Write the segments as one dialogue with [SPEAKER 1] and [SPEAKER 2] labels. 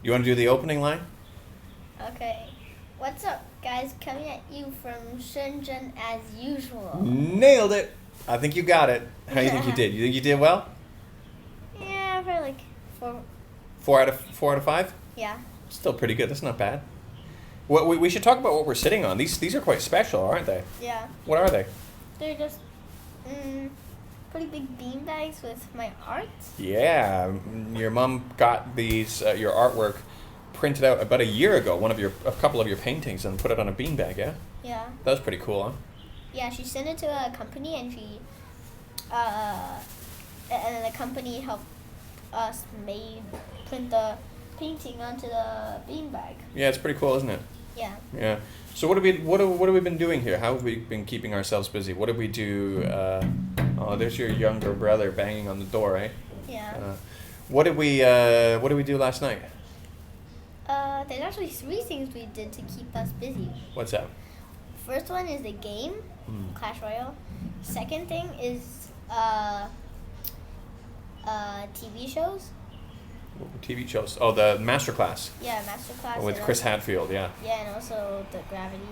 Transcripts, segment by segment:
[SPEAKER 1] You want to do the opening line?
[SPEAKER 2] Okay. What's up, guys? Coming at you from Shenzhen as usual.
[SPEAKER 1] Nailed it. I think you got it. How do you think you did? You think you did well?
[SPEAKER 2] Yeah, probably like 4.
[SPEAKER 1] 4 out of 5?
[SPEAKER 2] Yeah.
[SPEAKER 1] Still pretty good. That's not bad. What we should talk about what we're sitting on. These are quite special, aren't they?
[SPEAKER 2] Yeah.
[SPEAKER 1] What are they?
[SPEAKER 2] They're just pretty big bean bags with my art.
[SPEAKER 1] Yeah, your mom got these your artwork printed out about a year ago. A couple of your paintings and put it on a beanbag. Yeah.
[SPEAKER 2] Yeah.
[SPEAKER 1] That was pretty cool, huh?
[SPEAKER 2] Yeah, she sent it to a company and and the company helped us print the painting onto the beanbag.
[SPEAKER 1] Yeah, it's pretty cool, isn't it?
[SPEAKER 2] Yeah.
[SPEAKER 1] Yeah. So what have we been doing here? How have we been keeping ourselves busy? What did we do? Oh, there's your younger brother banging on the door, eh?
[SPEAKER 2] Yeah.
[SPEAKER 1] What did we do last night?
[SPEAKER 2] There's actually 3 things we did to keep us busy.
[SPEAKER 1] What's that?
[SPEAKER 2] First one is the game, Clash Royale. Second thing is TV shows.
[SPEAKER 1] TV shows. Oh, the Masterclass.
[SPEAKER 2] Yeah, Masterclass.
[SPEAKER 1] With Chris Hadfield, yeah.
[SPEAKER 2] Yeah, and also the Gravity.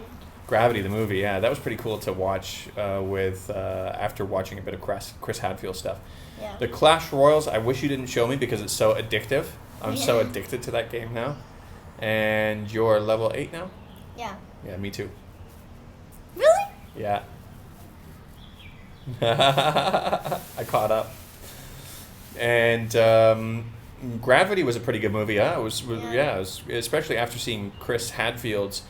[SPEAKER 1] Gravity, the movie, yeah. That was pretty cool to watch after watching a bit of Chris Hadfield stuff.
[SPEAKER 2] Yeah.
[SPEAKER 1] The Clash Royals, I wish you didn't show me because it's so addictive. I'm so
[SPEAKER 2] Yeah.
[SPEAKER 1] addicted to that game now. And you're level 8 now?
[SPEAKER 2] Yeah.
[SPEAKER 1] Yeah, me too.
[SPEAKER 2] Really?
[SPEAKER 1] Yeah. I caught up. And Gravity was a pretty good movie. Yeah, it was especially after seeing Chris Hadfield's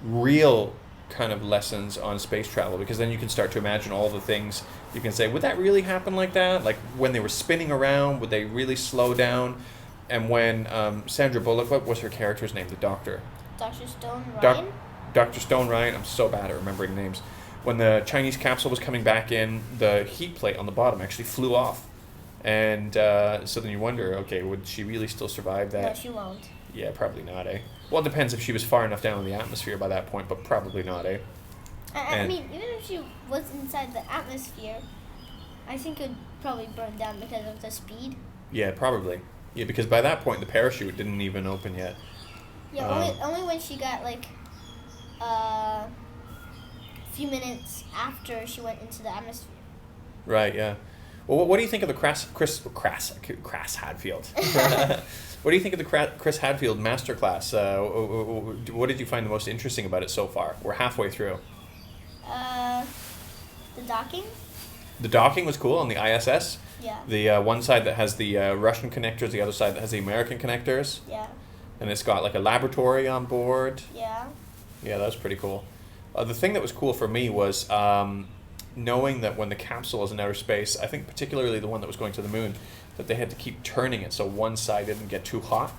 [SPEAKER 1] real kind of lessons on space travel, because then you can start to imagine all the things you can say. Would that really happen like that? Like when they were spinning around, would they really slow down? And when Sandra Bullock, what was her character's name? The doctor.
[SPEAKER 2] Dr. Stone Ryan?
[SPEAKER 1] Dr. Stone Ryan. I'm so bad at remembering names. When the Chinese capsule was coming back in, the heat plate on the bottom actually flew off. And so then you wonder, okay, would she really still survive that?
[SPEAKER 2] No, she won't.
[SPEAKER 1] Yeah, probably not, eh? Well, it depends if she was far enough down in the atmosphere by that point, but probably not, eh?
[SPEAKER 2] I mean, even if she was inside the atmosphere, I think it would probably burn down because of the speed.
[SPEAKER 1] Yeah, probably. Yeah, because by that point, the parachute didn't even open yet.
[SPEAKER 2] Yeah, only when she got, like, a few minutes after she went into the atmosphere.
[SPEAKER 1] Right, yeah. Well, what do you think of the Chris Hadfield? What do you think of the Chris Hadfield Masterclass? What did you find the most interesting about it so far? We're halfway through.
[SPEAKER 2] The docking?
[SPEAKER 1] The docking was cool on the ISS.
[SPEAKER 2] Yeah.
[SPEAKER 1] The one side that has the Russian connectors, the other side that has the American connectors.
[SPEAKER 2] Yeah.
[SPEAKER 1] And it's got like a laboratory on board.
[SPEAKER 2] Yeah.
[SPEAKER 1] Yeah, that was pretty cool. The thing that was cool for me was knowing that when the capsule was in outer space, I think particularly the one that was going to the moon, that they had to keep turning it so one side didn't get too hot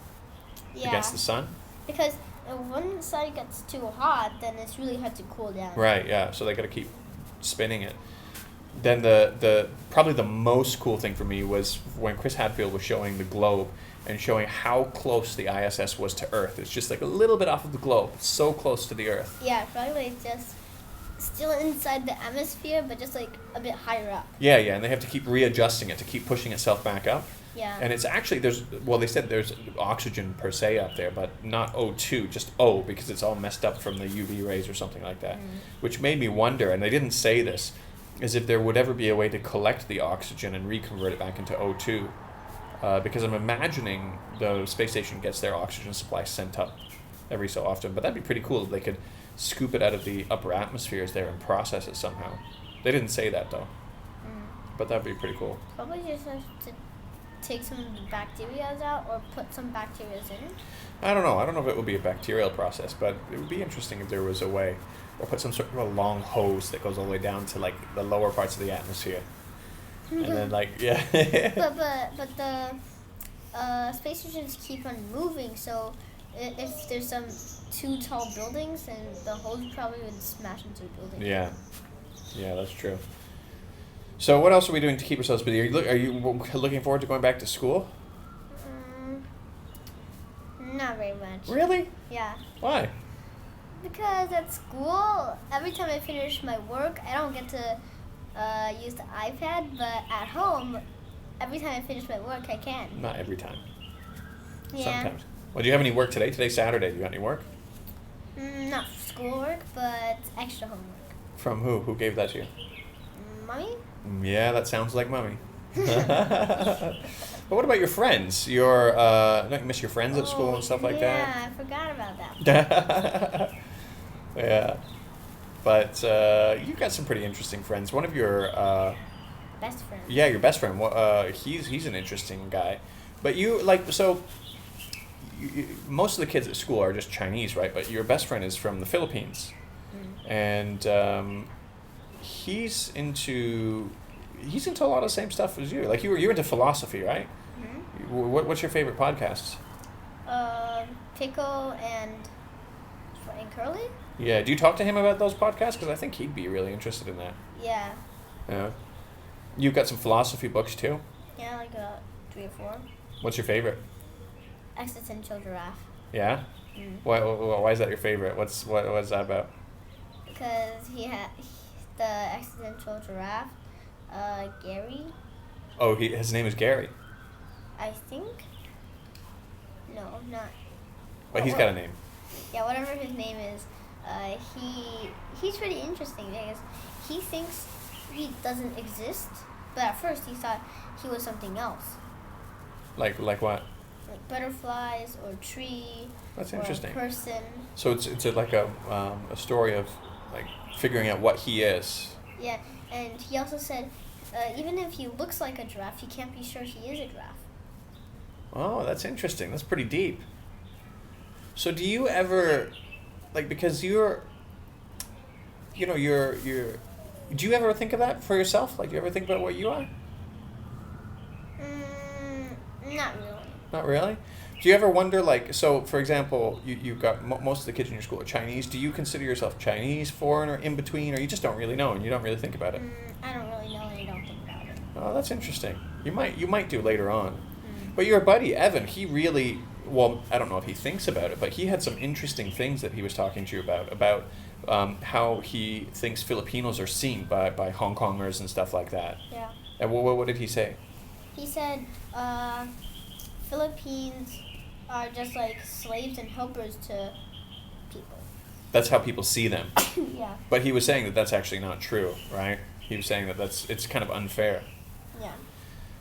[SPEAKER 1] against the sun.
[SPEAKER 2] Because if one side gets too hot, then it's really hard to cool down.
[SPEAKER 1] Right, yeah. So they got to keep spinning it. Then the probably the most cool thing for me was when Chris Hadfield was showing the globe and showing how close the ISS was to Earth. It's just like a little bit off of the globe, so close to the Earth.
[SPEAKER 2] Yeah, probably like just still inside the atmosphere, but just like a bit higher up.
[SPEAKER 1] Yeah, and they have to keep readjusting it to keep pushing itself back up.
[SPEAKER 2] Yeah.
[SPEAKER 1] And it's actually, they said there's oxygen per se up there, but not O2, just O, because it's all messed up from the UV rays or something like that. Which made me wonder, and they didn't say this, is if there would ever be a way to collect the oxygen and reconvert it back into O2. Because I'm imagining the space station gets their oxygen supply sent up every so often. But that'd be pretty cool if they could scoop it out of the upper atmospheres there and process it somehow. They didn't say that, though. But that'd be pretty cool.
[SPEAKER 2] Probably just have to take some of the bacteria out or put some bacteria in.
[SPEAKER 1] I don't know. I don't know if it would be a bacterial process, but it would be interesting if there was a way. Or put some sort of a long hose that goes all the way down to, like, the lower parts of the atmosphere. And then, like, yeah.
[SPEAKER 2] but the space stations keep on moving, so if there's some too tall buildings, then the hose probably would smash into the building.
[SPEAKER 1] Yeah, that's true. So what else are we doing to keep ourselves busy? Are you looking forward to going back to school?
[SPEAKER 2] Not very much.
[SPEAKER 1] Really?
[SPEAKER 2] Yeah.
[SPEAKER 1] Why?
[SPEAKER 2] Because at school, every time I finish my work, I don't get to use the iPad, but at home, every time I finish my work, I can.
[SPEAKER 1] Not every time.
[SPEAKER 2] Yeah.
[SPEAKER 1] Sometimes. Well, do you have any work today? Today's Saturday. Do you got any work?
[SPEAKER 2] Not schoolwork, but extra homework.
[SPEAKER 1] From who? Who gave that to you?
[SPEAKER 2] Mommy?
[SPEAKER 1] Yeah, that sounds like mommy. But what about your friends? Don't you miss your friends at school and stuff like
[SPEAKER 2] Yeah,
[SPEAKER 1] that?
[SPEAKER 2] I forgot about that.
[SPEAKER 1] Yeah. But you got some pretty interesting friends. One of your
[SPEAKER 2] Best friend.
[SPEAKER 1] yeah, your best friend. He's an interesting guy. But most of the kids at school are just Chinese, right? But your best friend is from the Philippines, and he's into a lot of the same stuff as you. Like you're into philosophy, right? What's your favorite podcasts?
[SPEAKER 2] Pickle and Curly?
[SPEAKER 1] Yeah. Do you talk to him about those podcasts? Because I think he'd be really interested in that.
[SPEAKER 2] Yeah.
[SPEAKER 1] Yeah. You've got some philosophy books too.
[SPEAKER 2] Yeah, like 3 or 4.
[SPEAKER 1] What's your favorite?
[SPEAKER 2] Existential Giraffe.
[SPEAKER 1] Yeah. Why is that your favorite? What's that about?
[SPEAKER 2] Because the existential giraffe, Gary,
[SPEAKER 1] Oh, his name is Gary,
[SPEAKER 2] I think. No, not.
[SPEAKER 1] but he's got a name.
[SPEAKER 2] Yeah, whatever his name is, he's pretty interesting because he thinks he doesn't exist, but at first he thought he was something else,
[SPEAKER 1] Like what?
[SPEAKER 2] like butterflies or tree.
[SPEAKER 1] That's
[SPEAKER 2] or
[SPEAKER 1] interesting.
[SPEAKER 2] A person.
[SPEAKER 1] So it's like a story of like figuring out what he is.
[SPEAKER 2] Yeah, and he also said, even if he looks like a giraffe, you can't be sure he is a giraffe.
[SPEAKER 1] Oh, that's interesting. That's pretty deep. So do you ever, like, because do you ever think of that for yourself? Like, do you ever think about what you are?
[SPEAKER 2] Not really.
[SPEAKER 1] Not really? Do you ever wonder, like, so, for example, you've got most of the kids in your school are Chinese. Do you consider yourself Chinese, foreigner, in between, or you just don't really know and you don't really think about it?
[SPEAKER 2] I don't really know and I don't think about it.
[SPEAKER 1] Oh, that's interesting. You might do later on. But your buddy, Evan, he really, well, I don't know if he thinks about it, but he had some interesting things that he was talking to you about how he thinks Filipinos are seen by Hong Kongers and stuff like that.
[SPEAKER 2] Yeah.
[SPEAKER 1] And what did he say?
[SPEAKER 2] He said, Philippines are just like slaves and helpers to people.
[SPEAKER 1] That's how people see them.
[SPEAKER 2] Yeah.
[SPEAKER 1] But he was saying that that's actually not true, right? He was saying that it's kind of unfair.
[SPEAKER 2] Yeah.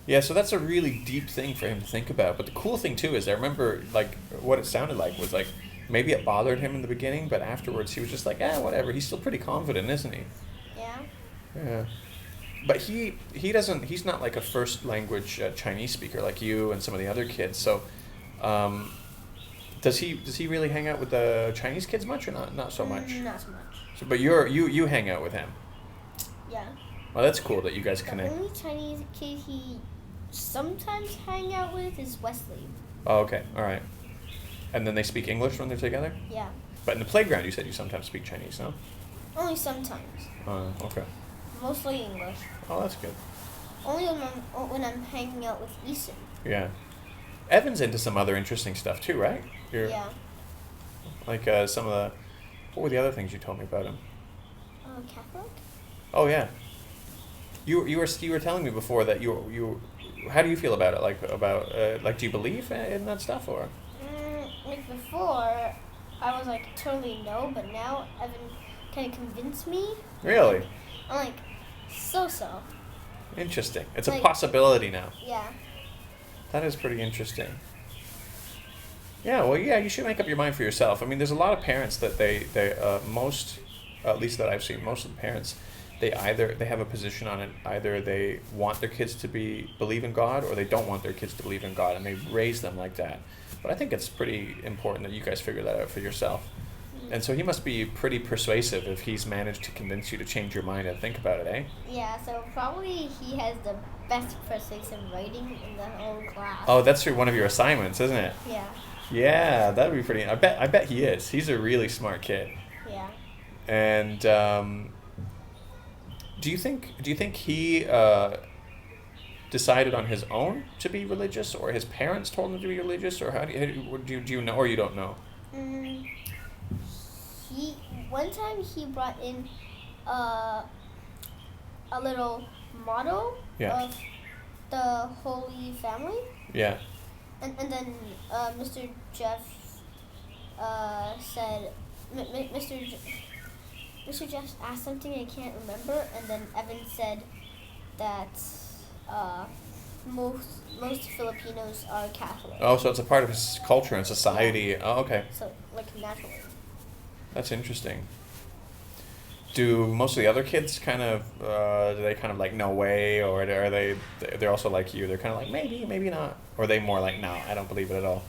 [SPEAKER 1] Yeah, so that's a really deep thing for him to think about. But the cool thing too is I remember like what it sounded like was like maybe it bothered him in the beginning, but afterwards he was just like, whatever. He's still pretty confident, isn't he?
[SPEAKER 2] Yeah.
[SPEAKER 1] Yeah. But he's not like a first language Chinese speaker like you and some of the other kids. So does he really hang out with the Chinese kids much or not so much?
[SPEAKER 2] Not so much.
[SPEAKER 1] So, but you hang out with him.
[SPEAKER 2] Yeah.
[SPEAKER 1] Well, that's cool that you guys connect.
[SPEAKER 2] The only Chinese kid he sometimes hang out with is Wesley.
[SPEAKER 1] Oh, okay. All right. And then they speak English when they're together?
[SPEAKER 2] Yeah.
[SPEAKER 1] But in the playground, you said you sometimes speak Chinese, no?
[SPEAKER 2] Only sometimes.
[SPEAKER 1] Oh, okay.
[SPEAKER 2] Mostly English.
[SPEAKER 1] Oh, that's good.
[SPEAKER 2] Only when I'm hanging out with Eason.
[SPEAKER 1] Yeah. Evan's into some other interesting stuff too, right?
[SPEAKER 2] Yeah.
[SPEAKER 1] Like some of the... What were the other things you told me about him?
[SPEAKER 2] Catholic?
[SPEAKER 1] Oh, yeah. You were telling me before that you how do you feel about it? Like do you believe in that stuff or?
[SPEAKER 2] Like before, I was like totally no, but now Evan kind of convinced me.
[SPEAKER 1] Really?
[SPEAKER 2] I'm like so.
[SPEAKER 1] Interesting. It's
[SPEAKER 2] like,
[SPEAKER 1] a possibility now.
[SPEAKER 2] Yeah.
[SPEAKER 1] That is pretty interesting. Yeah, well, yeah, you should make up your mind for yourself. I mean, there's a lot of parents that they most, at least that I've seen, most of the parents, they have a position on it. Either they want their kids to believe in God, or they don't want their kids to believe in God, and they raise them like that. But I think it's pretty important that you guys figure that out for yourself. And so he must be pretty persuasive if he's managed to convince you to change your mind and think about it, eh?
[SPEAKER 2] Yeah, so probably he has the best persuasive writing in the whole class.
[SPEAKER 1] Oh, that's one of your assignments, isn't it?
[SPEAKER 2] Yeah.
[SPEAKER 1] Yeah, that would be pretty. I bet he is. He's a really smart kid.
[SPEAKER 2] Yeah.
[SPEAKER 1] And do you think he decided on his own to be religious, or his parents told him to be religious, or do you know, or you don't know?
[SPEAKER 2] One time he brought in a little model
[SPEAKER 1] Yeah.
[SPEAKER 2] of the Holy Family.
[SPEAKER 1] Yeah.
[SPEAKER 2] and then Mr. Jeff said, Mr. Jeff asked something I can't remember, and then Evan said that most Filipinos are Catholic.
[SPEAKER 1] Oh, so it's a part of his culture and society. Oh, okay.
[SPEAKER 2] So like naturally.
[SPEAKER 1] That's interesting. Do most of the other kids kind of do they kind of like no way, or are they're also like you? They're kind of like maybe, maybe not, or are they more like no, I don't believe it at all?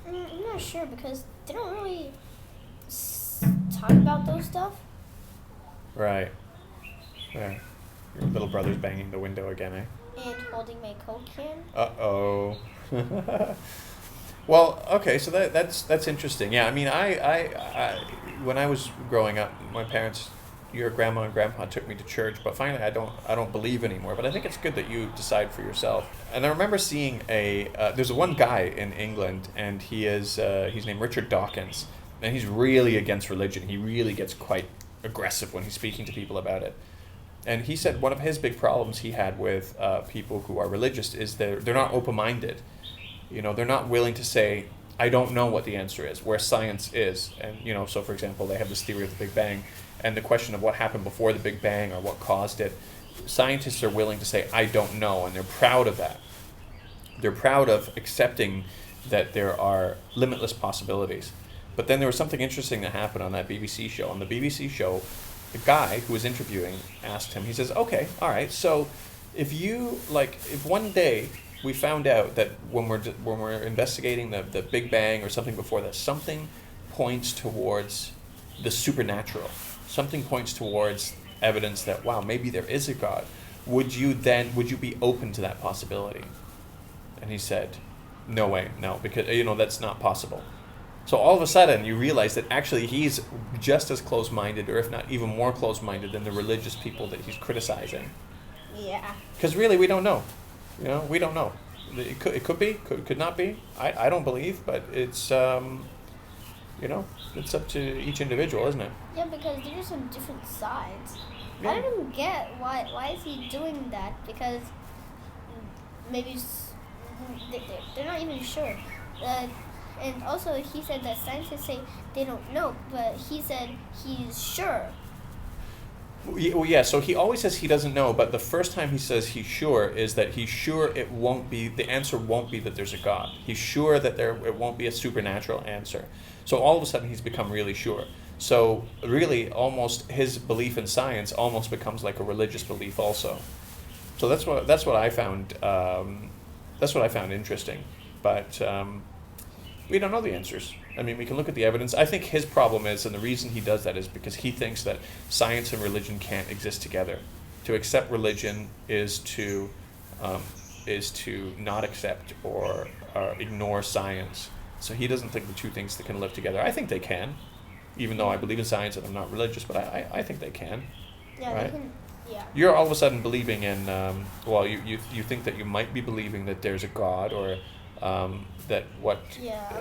[SPEAKER 2] I'm not sure because they don't really talk about those stuff.
[SPEAKER 1] Right. Yeah. Your little brother's banging the window again, eh?
[SPEAKER 2] And holding my Coke can.
[SPEAKER 1] Uh-oh. Well, okay, so that's interesting. Yeah, I mean, I when I was growing up, my parents, your grandma and grandpa took me to church, but finally I don't believe anymore. But I think it's good that you decide for yourself. And I remember seeing there's one guy in England, and he's named Richard Dawkins, and he's really against religion. He really gets quite aggressive when he's speaking to people about it. And he said one of his big problems he had with people who are religious is they're not open-minded. They're not willing to say, I don't know what the answer is, where science is. And, so for example, they have this theory of the Big Bang, and the question of what happened before the Big Bang or what caused it, scientists are willing to say, I don't know, and they're proud of that. They're proud of accepting that there are limitless possibilities. But then there was something interesting that happened on that BBC show. On the BBC show, the guy who was interviewing asked him, he says, okay, all right, so if one day we found out that when we're investigating the Big Bang or something before that, something points towards the supernatural, something points towards evidence that, wow, maybe there is a God, would you be open to that possibility? And he said, no way, no, because that's not possible. So all of a sudden you realize that actually he's just as close-minded, or if not even more close-minded, than the religious people that he's criticizing.
[SPEAKER 2] Yeah.
[SPEAKER 1] Because really we don't know. We don't know. It could be, could not be. I don't believe, but it's it's up to each individual, isn't it?
[SPEAKER 2] Yeah, because there's some different sides.
[SPEAKER 1] Yeah.
[SPEAKER 2] I don't even get why is he doing that, because maybe they're not even sure. And also he said that scientists say they don't know, but he said he's sure.
[SPEAKER 1] Well, yeah, so he always says he doesn't know, but the first time he says he's sure is that he's sure the answer won't be that there's a God. He's sure that it won't be a supernatural answer. So all of a sudden he's become really sure. So really almost his belief in science almost becomes like a religious belief also. So that's what I found interesting. But we don't know the answers. I mean, we can look at the evidence. I think his problem is, and the reason he does that is because he thinks that science and religion can't exist together. To accept religion is to not accept or ignore science. So he doesn't think the two things that can live together. I think they can, even though I believe in science and I'm not religious, but I think they can.
[SPEAKER 2] Yeah,
[SPEAKER 1] right?
[SPEAKER 2] they can. Yeah.
[SPEAKER 1] You're all of a sudden believing in, you think that you might be believing that there's a God, or that what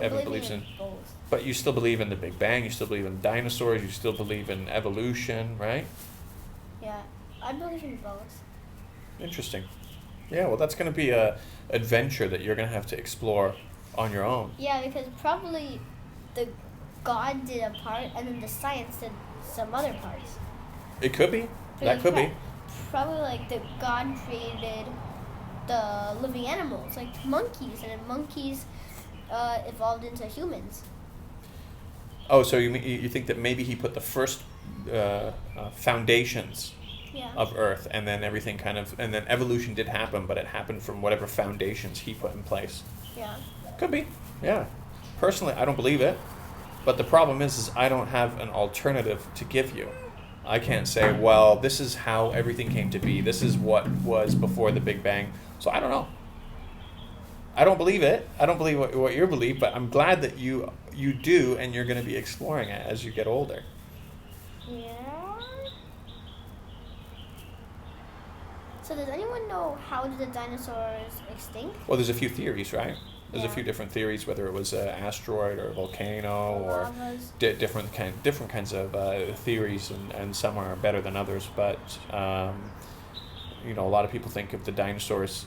[SPEAKER 1] Evan believes in.
[SPEAKER 2] Both.
[SPEAKER 1] But you still believe in the Big Bang, you still believe in dinosaurs, you still believe in evolution, right?
[SPEAKER 2] Yeah, I believe in both.
[SPEAKER 1] Interesting. Yeah, well, that's going to be a adventure that you're going to have to explore on your own.
[SPEAKER 2] Yeah, because probably the God did a part, and then the science did some other parts.
[SPEAKER 1] It could be. That could be.
[SPEAKER 2] Probably like the God created the living animals, like monkeys, and then monkeys evolved into humans.
[SPEAKER 1] Oh, so you think that maybe he put the first foundations of Earth, and then everything and then evolution did happen, but it happened from whatever foundations he put in place.
[SPEAKER 2] Yeah.
[SPEAKER 1] Could be, yeah. Personally, I don't believe it, but the problem is I don't have an alternative to give you. I can't say, well, this is how everything came to be. This is what was before the Big Bang. So I don't know. I don't believe it. I don't believe what you believe, but I'm glad that you do, and you're going to be exploring it as you get older.
[SPEAKER 2] Yeah. So does anyone know how did the dinosaurs extinct?
[SPEAKER 1] Well, there's a few theories, right? There's a
[SPEAKER 2] Yeah.
[SPEAKER 1] few different theories, whether it was an asteroid or a volcano or
[SPEAKER 2] Lavas.
[SPEAKER 1] different kinds of theories, and some are better than others. But a lot of people think if the dinosaurs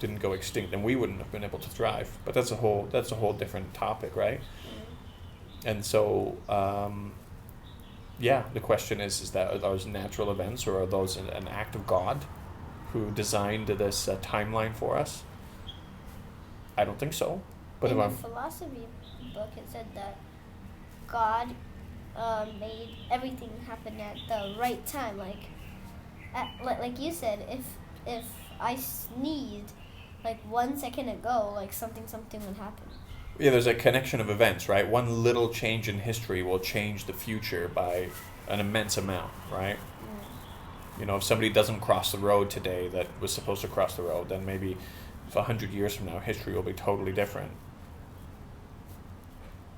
[SPEAKER 1] didn't go extinct, then we wouldn't have been able to thrive. But that's a whole different topic, right? And so, the question is that are those natural events, or are those an act of God who designed this timeline for us? I don't think so. But
[SPEAKER 2] in the philosophy book, it said that God made everything happen at the right time. Like you said, if I sneezed like 1 second ago, like something would happen.
[SPEAKER 1] Yeah, there's a connection of events, right? One little change in history will change the future by an immense amount, right? If somebody doesn't cross the road today that was supposed to cross the road, then maybe 100 years from now, history will be totally different.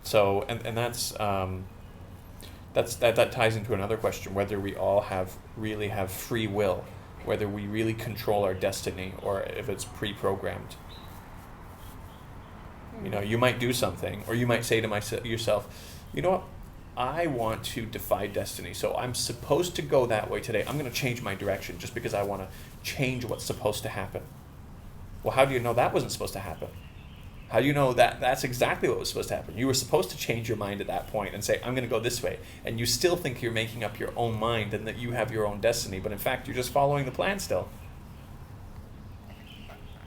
[SPEAKER 1] So, and that ties into another question, whether we all really have free will, whether we really control our destiny, or if it's pre-programmed. You might do something, or you might say to yourself, you know what, I want to defy destiny, so I'm supposed to go that way today. I'm going to change my direction just because I want to change what's supposed to happen. Well, how do you know that wasn't supposed to happen? How do you know that that's exactly what was supposed to happen? You were supposed to change your mind at that point and say, I'm going to go this way. And you still think you're making up your own mind and that you have your own destiny, but in fact, you're just following the plan still.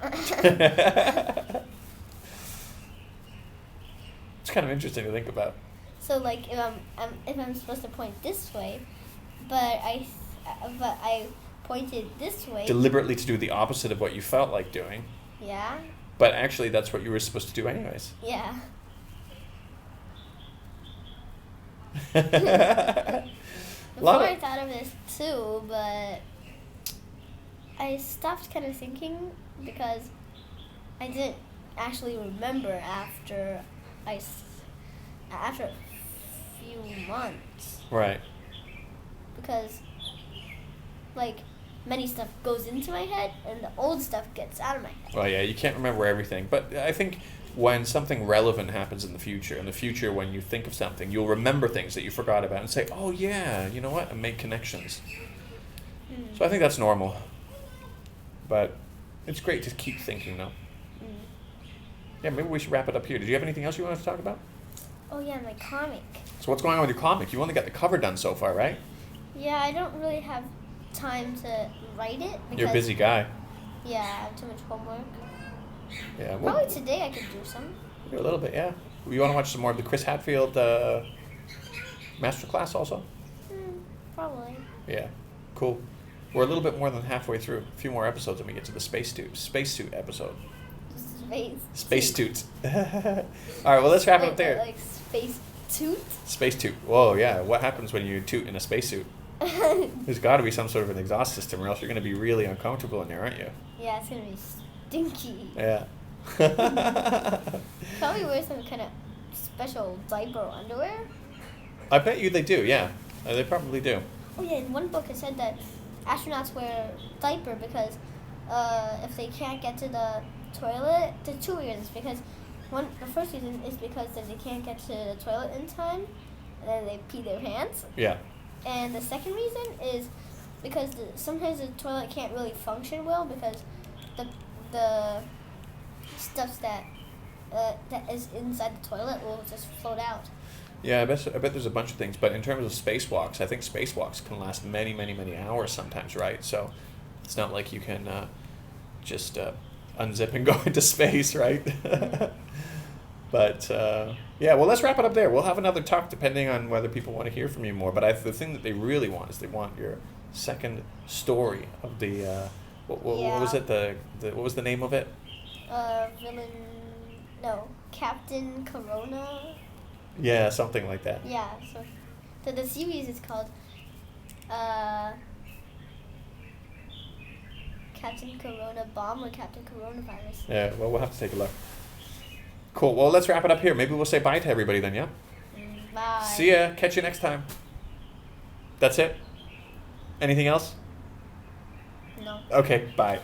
[SPEAKER 1] It's kind of interesting to think about.
[SPEAKER 2] So, like, if I'm supposed to point this way, but I pointed this way
[SPEAKER 1] deliberately to do the opposite of what you felt like doing.
[SPEAKER 2] Yeah.
[SPEAKER 1] But actually, that's what you were supposed to do anyways.
[SPEAKER 2] Yeah. Before I thought of this too, but I stopped kind of thinking because I didn't actually remember after a few months.
[SPEAKER 1] Right.
[SPEAKER 2] Because, like, many stuff goes into my head and the old stuff gets out of my head.
[SPEAKER 1] Well, yeah, you can't remember everything. But I think when something relevant happens in the future, when you think of something, you'll remember things that you forgot about and say, oh, yeah, you know what, and make connections. So I think that's normal. But it's great to keep thinking, though. Yeah, maybe we should wrap it up here. Did you have anything else you wanted to talk about?
[SPEAKER 2] Oh, yeah, my comic.
[SPEAKER 1] So what's going on with your comic? You only got the cover done so far, right?
[SPEAKER 2] Yeah, I don't really have time to write it.
[SPEAKER 1] You're a busy guy.
[SPEAKER 2] Yeah, I have too much homework.
[SPEAKER 1] Yeah. Well,
[SPEAKER 2] probably today I could do some.
[SPEAKER 1] A little bit, yeah. You want to watch some more of the Chris Hadfield masterclass also?
[SPEAKER 2] Probably.
[SPEAKER 1] Yeah, cool. We're a little bit more than halfway through. A few more episodes and we get to the spacesuit episode. Spacesuit. All right, well, let's wrap it up there.
[SPEAKER 2] Like space toot?
[SPEAKER 1] Space toot. Whoa, yeah. What happens when you toot in a spacesuit? There's got to be some sort of an exhaust system, or else you're going to be really uncomfortable in there, aren't you?
[SPEAKER 2] Yeah, it's going to be stinky.
[SPEAKER 1] Yeah.
[SPEAKER 2] Probably wear some kind of special diaper underwear.
[SPEAKER 1] I bet you they do, yeah. They probably do.
[SPEAKER 2] Oh, yeah, in one book it said that astronauts wear diaper because if they can't get to the toilet, there's two reasons. Because the first reason is because if they can't get to the toilet in time, and then they pee their pants.
[SPEAKER 1] Yeah.
[SPEAKER 2] And the second reason is because sometimes the toilet can't really function well because the stuff that is inside the toilet will just float out.
[SPEAKER 1] Yeah, I bet there's a bunch of things, but in terms of spacewalks, I think spacewalks can last many, many, many hours sometimes, right? So it's not like you can just unzip and go into space, right? But yeah, well, let's wrap it up there. We'll have another talk depending on whether people want to hear from you more. But the thing that they really want is they want your second story of the what was it? What was the name of it?
[SPEAKER 2] Captain Corona.
[SPEAKER 1] Yeah, something like that.
[SPEAKER 2] Yeah, so the series is called Captain Corona Bomb or Captain Coronavirus.
[SPEAKER 1] Yeah, well, we'll have to take a look. Cool. Well, let's wrap it up here. Maybe we'll say bye to everybody then, yeah?
[SPEAKER 2] Bye.
[SPEAKER 1] See ya. Catch you next time. That's it? Anything else?
[SPEAKER 2] No.
[SPEAKER 1] Okay, bye.